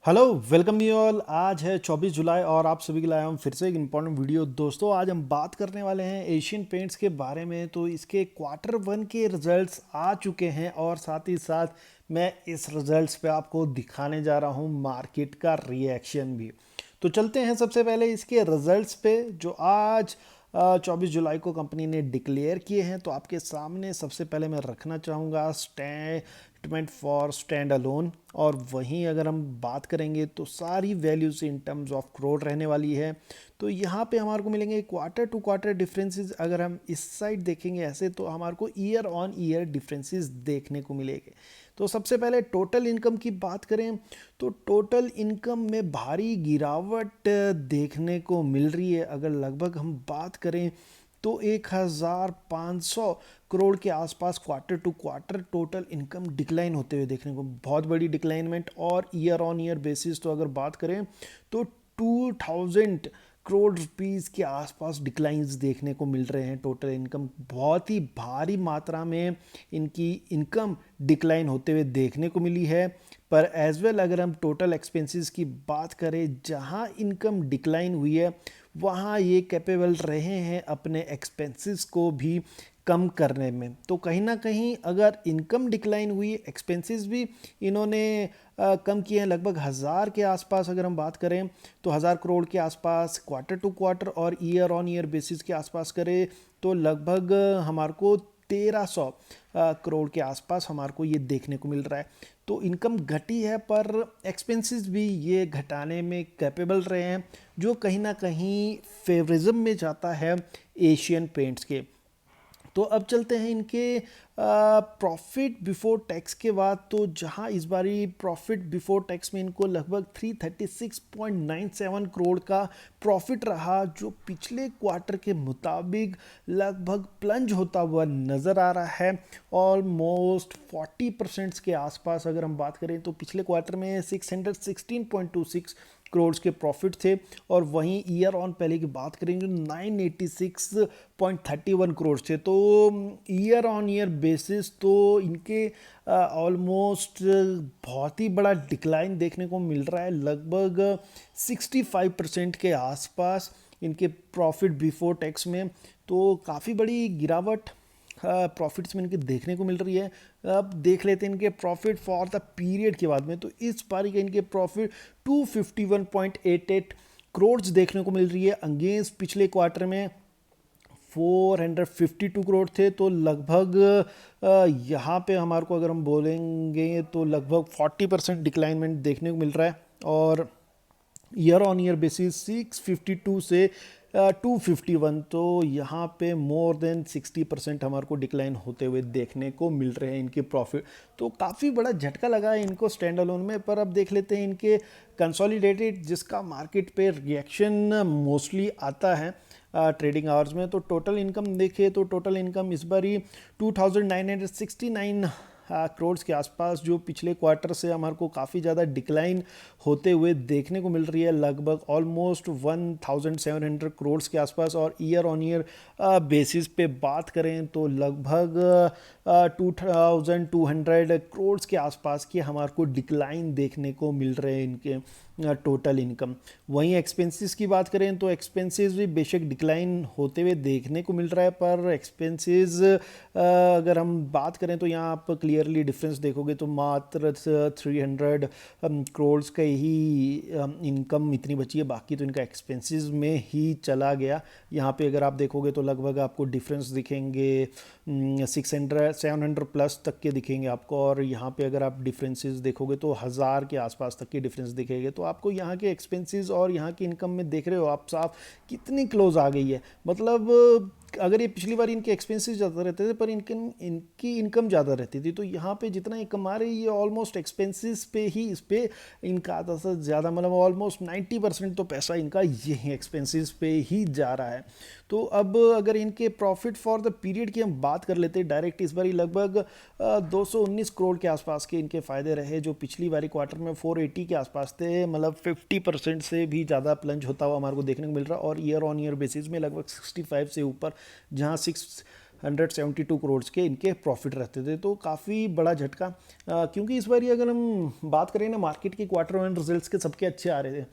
Hello welcome you all. आज है 24 जुलाई और आप सभी के लिए आया हूँ फिर से एक इम्पॉर्टेंट वीडियो। दोस्तों आज हम बात करने वाले हैं एशियन पेंट्स के बारे में। तो इसके क्वार्टर वन के रिजल्ट्स आ चुके हैं और साथ ही साथ मैं इस रिजल्ट्स पे आपको दिखाने जा रहा हूँ मार्केट का रिएक्शन भी। तो चलते हैं सबसे पहले इसके रिजल्ट्स पे जो आज 24 जुलाई को कंपनी ने डिक्लेयर किए हैं। तो आपके सामने सबसे पहले मैं रखना चाहूँगा स्टेटमेंट फॉर स्टैंड अलोन, और वहीं अगर हम बात करेंगे तो सारी values in terms of crore रहने वाली है। तो यहाँ पे हमारे को मिलेंगे क्वार्टर टू क्वार्टर डिफरेंसेस। अगर हम इस साइड देखेंगे ऐसे तो हमारे को ईयर ऑन ईयर डिफरेंसेस देखने को मिलेंगे। तो सबसे पहले टोटल इनकम की बात करें तो टोटल इनकम में भारी गिरावट देखने को मिल रही है। अगर लगभग हम बात करें तो 1500 करोड़ के आसपास quarter to quarter total income decline होते हुए देखने को, बहुत बड़ी डिक्लाइनमेंट। और ईयर ऑन ईयर बेसिस तो अगर बात करें तो 2000 करोड़ रुपीस के आसपास डिक्लाइंस देखने को मिल रहे हैं। टोटल इनकम बहुत ही भारी मात्रा में इनकी इनकम डिक्लाइन होते हुए देखने को मिली है। पर एज वेल अगर हम टोटल एक्सपेंसेस की बात करें, जहां इनकम डिक्लाइन हुई है वहाँ ये कैपेबल रहे हैं अपने एक्सपेंसेस को भी कम करने में। तो कहीं ना कहीं अगर इनकम डिक्लाइन हुई, एक्सपेंसेस भी इन्होंने कम किए हैं लगभग 1000 के आसपास। अगर हम बात करें तो 1000 करोड़ के आसपास क्वार्टर टू क्वार्टर, और ईयर ऑन ईयर बेसिस के आसपास करें तो लगभग हमारे को 1300 करोड़ के आसपास हमारे को ये देखने को मिल रहा है। तो इनकम घटी है पर एक्सपेंसेस भी ये घटाने में कैपेबल रहे हैं, जो कहीं ना कहीं फेवरिज्म में जाता है एशियन पेंट्स के। तो अब चलते हैं इनके प्रॉफिट बिफोर टैक्स के बाद। तो जहां इस बारी प्रॉफिट बिफोर टैक्स में इनको लगभग 336.97 करोड़ का प्रॉफिट रहा, जो पिछले क्वार्टर के मुताबिक लगभग प्लंज होता हुआ नज़र आ रहा है। ऑलमोस्ट 40% के आसपास अगर हम बात करें तो पिछले क्वार्टर में 616.26 करोड़ के प्रॉफिट थे, और वहीं ईयर ऑन पहले की बात करेंगे 986.31 करोड़ थे। तो ईयर ऑन ईयर बेसिस तो इनके ऑलमोस्ट बहुत ही बड़ा डिक्लाइन देखने को मिल रहा है, लगभग 65% के आसपास इनके प्रॉफिट बिफोर टैक्स में। तो काफ़ी बड़ी गिरावट प्रॉफिट्स में इनके देखने को मिल रही है। अब देख लेते हैं इनके प्रॉफिट फॉर द पीरियड के बाद में। तो इस बारी का इनके प्रॉफिट 251.88 करोड़ देखने को मिल रही है, अगेंस्ट पिछले क्वार्टर में 452 करोड़ थे। तो लगभग यहाँ पे हमारे को अगर हम बोलेंगे तो लगभग 40% डिक्लाइनमेंट देखने को मिल रहा है। और ईयर ऑन ईयर बेसिस 652 से 251, तो यहाँ पे मोर देन 60% हमारे को डिक्लाइन होते हुए देखने को मिल रहे हैं इनके प्रॉफिट। तो काफ़ी बड़ा झटका लगा है इनको स्टैंड अलोन में। पर अब देख लेते हैं इनके कंसोलिडेटेड, जिसका मार्केट पे रिएक्शन मोस्टली आता है ट्रेडिंग आवर्स में। तो टोटल इनकम देखिए तो टोटल इनकम इस बारी 2969 करोड़ के आसपास, जो पिछले क्वार्टर से हमारे को काफ़ी ज़्यादा डिक्लाइन होते हुए देखने को मिल रही है, लगभग ऑलमोस्ट 1700 करोड़ के आसपास। और ईयर ऑन ईयर बेसिस पे बात करें तो लगभग 2200 करोड़ के आसपास की हमारे को डिक्लाइन देखने को मिल रहे हैं इनके टोटल इनकम। वहीं एक्सपेंसेस की बात करें तो एक्सपेंसेस भी बेशक डिक्लाइन होते हुए देखने को मिल रहा है, पर एक्सपेंसेस अगर हम बात करें तो यहाँ आप क्लियरली डिफरेंस देखोगे तो मात्र 300 करोड़ का ही इनकम इतनी बची है, बाकी तो इनका एक्सपेंसेस में ही चला गया। यहाँ पे अगर आप देखोगे तो लगभग आपको डिफरेंस दिखेंगे 700 प्लस तक के दिखेंगे आपको। और यहाँ पे अगर आप डिफरेंसेस देखोगे तो 1000 के आसपास तक के डिफरेंस दिखेंगे। तो आपको यहाँ के एक्सपेंसेस और यहाँ की इनकम में देख रहे हो आप साफ कितनी क्लोज आ गई है। मतलब अगर ये पिछली बार इनके एक्सपेंसेस ज़्यादा रहते थे पर इनकी इनकम ज़्यादा रहती थी, तो यहाँ पे जितना ये कमा रहे ये ऑलमोस्ट एक्सपेंसेस पे ही इस पे इनका आधा से ज़्यादा, मतलब ऑलमोस्ट 90% तो पैसा इनका यही एक्सपेंसेस पे ही जा रहा है। तो अब अगर इनके प्रॉफिट फॉर द पीरियड की हम बात कर लेते हैं डायरेक्ट, इस बारी लगभग 219 करोड़ के आसपास के इनके फ़ायदे रहे, जो पिछली बारी क्वार्टर में 480 के आसपास थे। मतलब 50% से भी ज़्यादा प्लंज होता हुआ हमारे को देखने को मिल रहा है। और ईयर ऑन ईयर बेसिस में लगभग 65 से ऊपर, जहाँ 172 करोड़ के इनके प्रॉफिट रहते थे। तो काफ़ी बड़ा झटका, क्योंकि इस बार ही अगर हम बात करें ना, मार्केट के क्वार्टर वन रिजल्ट्स के सबके अच्छे आ रहे थे।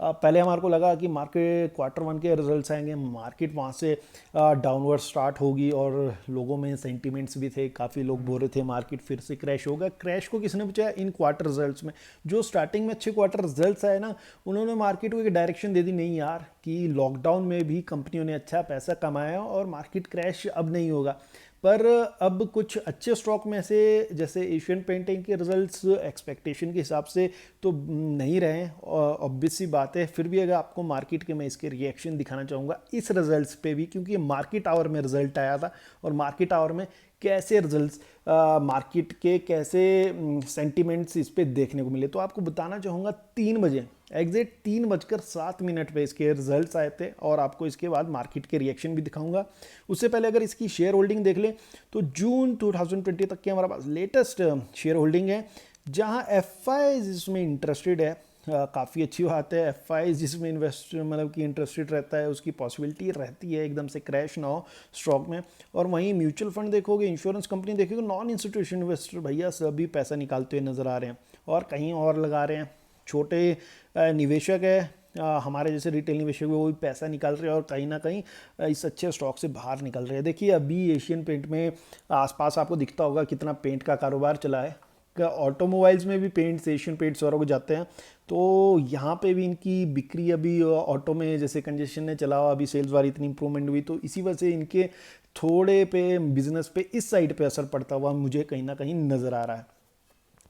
पहले हमारे को लगा कि मार्केट क्वार्टर वन के रिजल्ट्स आएंगे, मार्केट वहाँ से डाउनवर्ड स्टार्ट होगी और लोगों में सेंटीमेंट्स भी थे, काफ़ी लोग बोल रहे थे मार्केट फिर से क्रैश होगा। क्रैश को किसने बचाया? इन क्वार्टर रिजल्ट्स में। जो स्टार्टिंग में अच्छे क्वार्टर रिजल्ट्स आए ना, उन्होंने मार्केट को एक डायरेक्शन दे दी, नहीं यार कि लॉकडाउन में भी कंपनियों ने अच्छा पैसा कमाया और मार्केट क्रैश अब नहीं होगा। पर अब कुछ अच्छे स्टॉक में से, जैसे एशियन पेंटिंग के रिजल्ट्स एक्सपेक्टेशन के हिसाब से तो नहीं रहे, ऑब्वियस सी बात है। फिर भी अगर आपको मार्केट के मैं इसके रिएक्शन दिखाना चाहूँगा इस रिजल्ट्स पे भी, क्योंकि मार्केट आवर में रिजल्ट आया था और मार्केट आवर में कैसे रिजल्ट्स, मार्केट के कैसे सेंटिमेंट्स इस पे देखने को मिले। तो आपको बताना चाहूँगा 3 बजे, एग्जैक्ट 3:07 पे इसके रिजल्ट्स आए थे और आपको इसके बाद मार्केट के रिएक्शन भी दिखाऊंगा। उससे पहले अगर इसकी शेयर होल्डिंग देख लें तो जून 2020 तक की हमारे पास लेटेस्ट शेयर होल्डिंग है, जहां एफआईज इसमें इंटरेस्टेड है। काफ़ी अच्छी बात है, एफआईज जिसमें इन्वेस्ट मतलब कि इंटरेस्टेड रहता है उसकी पॉसिबिलिटी रहती है एकदम से क्रैश ना हो स्टॉक में। और वहीं म्यूचुअल फंड देखोगे, इंश्योरेंस कंपनी देखोगे, नॉन इंस्टीट्यूशन इन्वेस्टर भैया सभी पैसा निकालते हुए नजर आ रहे हैं और कहीं और लगा रहे हैं। छोटे निवेशक है, हमारे जैसे रिटेल निवेशक वो भी पैसा निकाल रहे हैं और कहीं ना कहीं इस अच्छे स्टॉक से बाहर निकल रहे हैं। देखिए अभी एशियन पेंट में आसपास आपको दिखता होगा कितना पेंट का कारोबार चला है। ऑटोमोबाइल्स में भी पेंट्स एशियन पेंट्स और जाते हैं, तो यहाँ पे भी इनकी बिक्री अभी ऑटो में जैसे कंजेशन ने चला हुआ, अभी सेल्स वाली इतनी इंप्रूवमेंट हुई, तो इसी वजह से इनके थोड़े पे बिजनेस पे इस साइड पे असर पड़ता हुआ मुझे कहीं ना कहीं नज़र आ रहा है।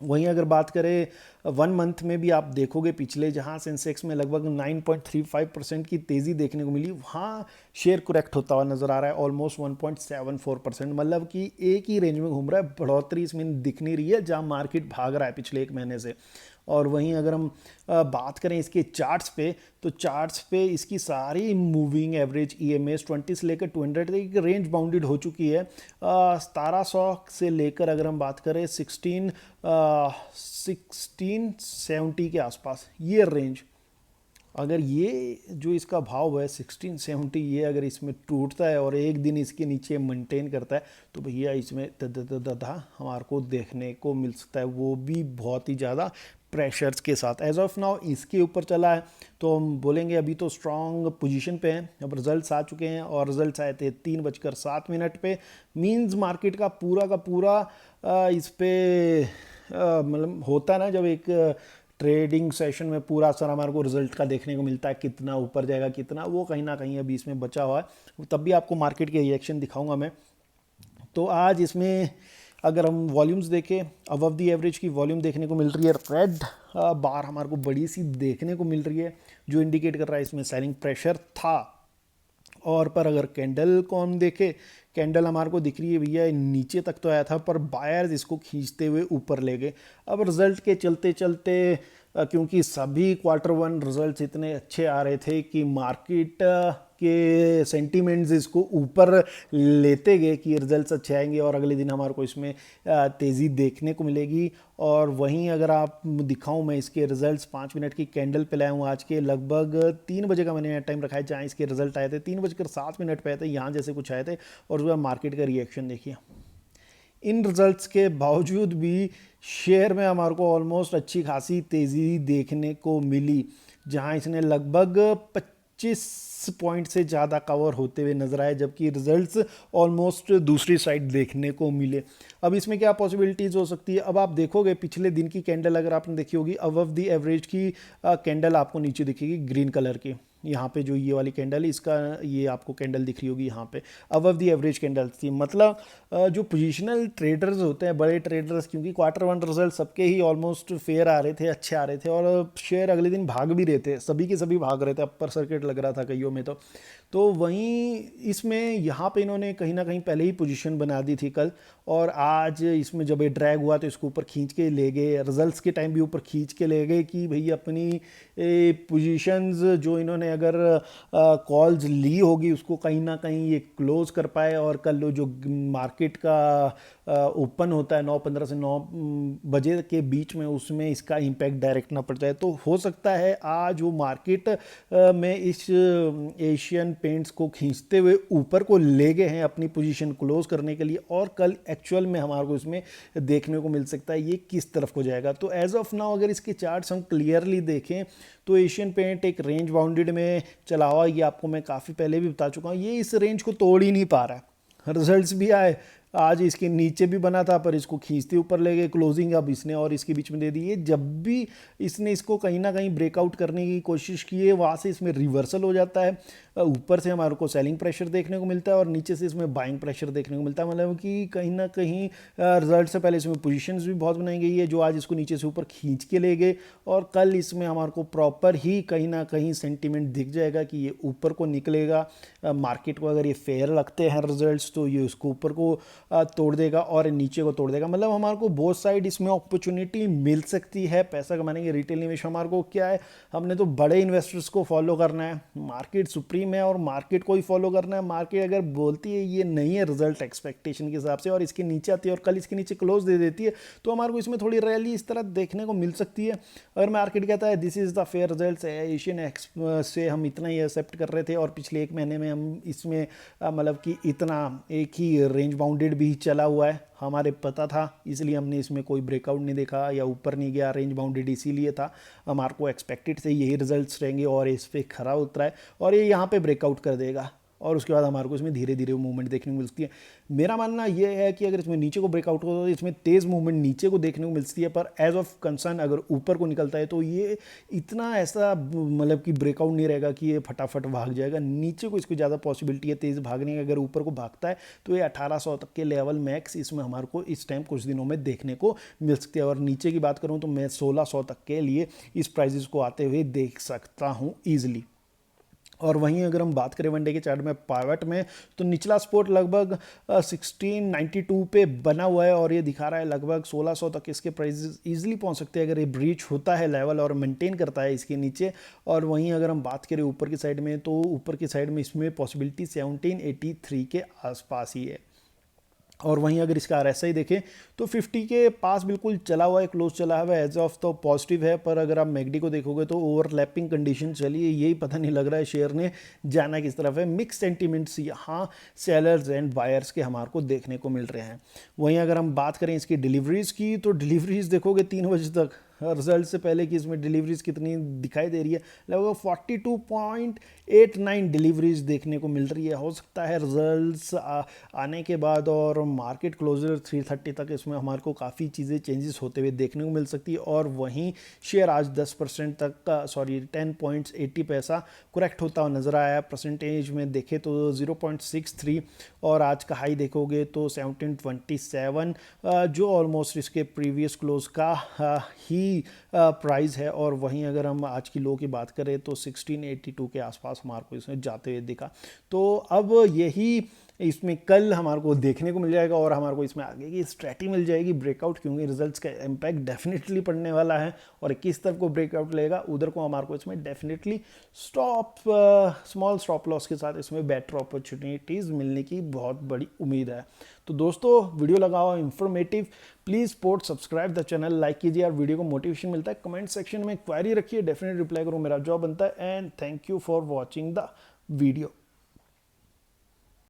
वहीं अगर बात करें 1 मंथ में भी आप देखोगे पिछले, जहां सेंसेक्स में लगभग 9.35% की तेज़ी देखने को मिली, वहां शेयर करेक्ट होता हुआ नज़र आ रहा है ऑलमोस्ट 1.74%, मतलब कि एक ही रेंज में घूम रहा है, बढ़ोतरी इसमें दिख नहीं रही है जहां मार्केट भाग रहा है पिछले 1 महीने से। और वहीं अगर हम बात करें इसके चार्ट्स पे, तो चार्ट्स पे इसकी सारी मूविंग एवरेज EMAs 20 से लेकर 200 तक की रेंज बाउंडेड हो चुकी है। 1700 से लेकर अगर हम बात करें 1670 के आसपास ये रेंज, अगर ये जो इसका भाव है 1670, ये अगर इसमें टूटता है और एक दिन इसके नीचे मेंटेन करता है तो भैया इसमें ददा हमारे को देखने को मिल सकता है, वो भी बहुत ही ज़्यादा प्रेशर्स के साथ। एज ऑफ नाउ इसके ऊपर चला है तो हम बोलेंगे अभी तो स्ट्रॉन्ग पोजीशन पे हैं। अब रिजल्ट्स आ चुके हैं और रिजल्ट्स आए थे 3:07 पे, मींस मार्केट का पूरा इस पे मतलब होता है ना, जब एक ट्रेडिंग सेशन में पूरा असर हमारे को रिजल्ट का देखने को मिलता है, कितना ऊपर जाएगा कितना, वो कहीं ना कहीं अभी इसमें बचा हुआ है। तब भी आपको मार्केट के रिएक्शन दिखाऊंगा मैं। तो आज इसमें अगर हम वॉल्यूम्स देखें, अबव दी एवरेज की वॉल्यूम देखने को मिल रही है, रेड बार हमारे को बड़ी सी देखने को मिल रही है, जो इंडिकेट कर रहा है इसमें सेलिंग प्रेशर था। और पर अगर कैंडल को हम देखें, कैंडल हमारे को दिख रही है भैया नीचे तक तो आया था पर बायर्स इसको खींचते हुए ऊपर ले गए। अब रिजल्ट के चलते चलते क्योंकि सभी Q1 रिजल्ट्स इतने अच्छे आ रहे थे कि मार्केट के सेंटीमेंट्स इसको ऊपर लेते गए कि रिजल्ट्स अच्छे आएंगे और अगले दिन हमारे को इसमें तेज़ी देखने को मिलेगी। और वहीं अगर आप दिखाऊं मैं इसके रिजल्ट्स 5 मिनट की कैंडल पे लाया हूँ, आज के लगभग 3 बजे का मैंने टाइम रखा है जहाँ इसके रिजल्ट आए थे, 3:07 पे आए थे, यहाँ जैसे कुछ आए थे। और उसके बाद मार्केट का रिएक्शन देखिए, इन रिजल्ट्स के बावजूद भी शेयर में हमारे को ऑलमोस्ट अच्छी खासी तेज़ी देखने को मिली, जहां इसने लगभग 25 पॉइंट से ज़्यादा कवर होते हुए नजर आए, जबकि रिजल्ट्स ऑलमोस्ट दूसरी साइड देखने को मिले। अब इसमें क्या पॉसिबिलिटीज़ हो सकती है, अब आप देखोगे पिछले दिन की कैंडल अगर आपने देखी होगी, अबव दी एवरेज की कैंडल आपको नीचे दिखेगी ग्रीन कलर की, यहाँ पे जो ये वाली कैंडल है इसका ये आपको कैंडल दिख रही होगी यहाँ पे अबव दी एवरेज कैंडल थी। मतलब जो पोजिशनल ट्रेडर्स होते हैं, बड़े ट्रेडर्स, क्योंकि Q1 रिजल्ट सबके ही ऑलमोस्ट फेयर आ रहे थे, अच्छे आ रहे थे और शेयर अगले दिन भाग भी रहे थे, सभी के सभी भाग रहे थे, अपर सर्किट लग रहा था कईयों में। तो वहीं इसमें यहाँ पे इन्होंने कहीं ना कहीं पहले ही पोजीशन बना दी थी कल, और आज इसमें जब ये ड्रैग हुआ तो इसको ऊपर खींच के ले गए, रिजल्ट्स के टाइम भी ऊपर खींच के ले गए कि भई अपनी पोजीशंस जो इन्होंने अगर कॉल्स ली होगी उसको कहीं ना कहीं ये क्लोज कर पाए, और कल जो मार्केट का ओपन होता है 9:15 से 9 बजे के बीच में, उसमें इसका इम्पैक्ट डायरेक्ट ना पड़ जाए। तो हो सकता है आज वो मार्केट में इस एशियन पेंट्स को खींचते हुए ऊपर को ले गए हैं अपनी पोजीशन क्लोज करने के लिए, और कल एक्चुअल में हमारे को इसमें देखने को मिल सकता है ये किस तरफ को जाएगा। तो एज ऑफ नाउ अगर इसके चार्ट्स हम क्लियरली देखें तो एशियन पेंट एक रेंज बाउंडेड में चला हुआ, ये आपको मैं काफ़ी पहले भी बता चुका हूँ, ये इस रेंज को तोड़ ही नहीं पा रहा है। रिजल्ट्स भी आए, आज इसके नीचे भी बना था पर इसको खींचते ऊपर ले गए, क्लोजिंग अब इसने और इसके बीच में दे दी है। जब भी इसने इसको कहीं ना कहीं ब्रेकआउट करने की कोशिश की है वहाँ से इसमें रिवर्सल हो जाता है, ऊपर से हमारे को सेलिंग प्रेशर देखने को मिलता है और नीचे से इसमें बाइंग प्रेशर देखने को मिलता है। मतलब कि कहीं ना कहीं रिजल्ट से पहले इसमें पोजीशंस भी बहुत बनाई गई है जो आज इसको नीचे से ऊपर खींच के ले गए, और कल इसमें हमारे को प्रॉपर ही कहीं ना कहीं सेंटीमेंट दिख जाएगा कि ये ऊपर को निकलेगा। मार्केट को अगर ये फेयर लगते हैं रिजल्ट्स तो ये उसको ऊपर को तोड़ देगा और नीचे को तोड़ देगा। मतलब हमारे को बोथ साइड इसमें अपॉर्चुनिटी मिल सकती है पैसा कमाने के। रिटेल निवेश हमारे को क्या है, हमने तो बड़े इन्वेस्टर्स को फॉलो करना है, मार्केट सुप्रीम है और मार्केट को ही फॉलो करना है। मार्केट अगर बोलती है ये नहीं है रिजल्ट एक्सपेक्टेशन के हिसाब से और इसके नीचे आती है और कल इसके नीचे क्लोज दे देती है तो हमारे को इसमें थोड़ी रैली इस तरह देखने को मिल सकती है। अगर मार्केट कहता है this is the fair result Asian से हम इतना ही एक्सेप्ट कर रहे थे और पिछले एक महीने में हम इसमें मतलब कि इतना एक ही रेंज बाउंडेड भी चला हुआ है, हमारे पता था, इसलिए हमने इसमें कोई ब्रेकआउट नहीं देखा या ऊपर नहीं गया, रेंज बाउंडेड इसीलिए था। हमारे को एक्सपेक्टेड से यही रिजल्ट्स रहेंगे और इस पर खरा उतरा है और ये यहाँ पे ब्रेकआउट कर देगा और उसके बाद हमारे को इसमें धीरे धीरे मूवमेंट देखने को मिलती है। मेरा मानना यह है कि अगर इसमें नीचे को ब्रेकआउट हो तो इसमें तेज़ मूवमेंट नीचे को देखने को मिलती है, पर एज ऑफ कंसर्न अगर ऊपर को निकलता है तो ये इतना ऐसा मतलब कि ब्रेकआउट नहीं रहेगा कि ये फटाफट भाग जाएगा। नीचे को इसको ज़्यादा पॉसिबिलिटी है तेज़ भागने की। अगर ऊपर को भागता है तो ये 1800 तक के लेवल मैक्स इसमें हमारे को इस टाइम कुछ दिनों में देखने को मिल सकती है। और नीचे की बात करूँ तो मैं 1600 तक के लिए इस प्राइजेस को आते हुए देख सकता हूँ ईजिली। और वहीं अगर हम बात करें वनडे के चार्ट में पाइवट में तो निचला सपोर्ट लगभग 1692 पे बना हुआ है और ये दिखा रहा है लगभग 1600 तक इसके प्राइसेस इजीली पहुंच सकते हैं अगर ये ब्रीच होता है लेवल और मेंटेन करता है इसके नीचे। और वहीं अगर हम बात करें ऊपर की साइड में तो ऊपर की साइड में इसमें पॉसिबिलिटी 1783 के आसपास ही है। और वहीं अगर इसका RSI देखें तो 50 के पास बिल्कुल चला हुआ है, क्लोज चला हुआ है, एज ऑफ तो पॉजिटिव है, पर अगर आप मैगडी को देखोगे तो ओवरलैपिंग कंडीशन चली है, यही पता नहीं लग रहा है शेयर ने जाना किस तरफ है। मिक्स सेंटीमेंट्स यहाँ सेलर्स एंड बायर्स के हमारे को देखने को मिल रहे हैं। वहीं अगर हम बात करें इसकी डिलीवरीज़ की तो डिलीवरीज़ देखोगे 3 बजे तक रिजल्ट से पहले कि इसमें डिलीवरीज कितनी दिखाई दे रही है, लगभग 42.89 डिलीवरीज देखने को मिल रही है। हो सकता है रिजल्ट्स आने के बाद और मार्केट क्लोजर 330 तक इसमें हमारे को काफ़ी चीज़ें चेंजेस होते हुए देखने को मिल सकती है। और वहीं शेयर आज 10% तक का 10.80 पैसा करेक्ट होता हुआ नज़र आया। परसेंटेज में देखें तो 0.63 और आज का हाई देखोगे तो 1727 जो ऑलमोस्ट इसके प्रीवियस क्लोज का ही प्राइस है। और वहीं अगर हम आज की लो की बात करें तो 1682 के आसपास हमारे को इसमें जाते हुए दिखा। तो अब यही इसमें कल हमारे को देखने को मिल जाएगा और हमारे को इसमें आगे की स्ट्रैटी मिल जाएगी ब्रेकआउट, क्योंकि रिजल्ट्स का इम्पैक्ट डेफिनेटली पड़ने वाला है और किस तरफ को ब्रेकआउट लेगा उधर को हमारे को इसमें डेफिनेटली स्मॉल स्टॉप लॉस के साथ इसमें बेटर अपॉर्चुनिटीज़ मिलने की बहुत बड़ी उम्मीद है। तो दोस्तों वीडियो लगाओ informative, please support subscribe the channel, like कीजिए यार, वीडियो को मोटिवेशन मिलता है। कमेंट सेक्शन में क्वेरी रखिए, डेफिनेट रिप्लाई करूँ, मेरा जॉब बनता है। And thank you for watching the video.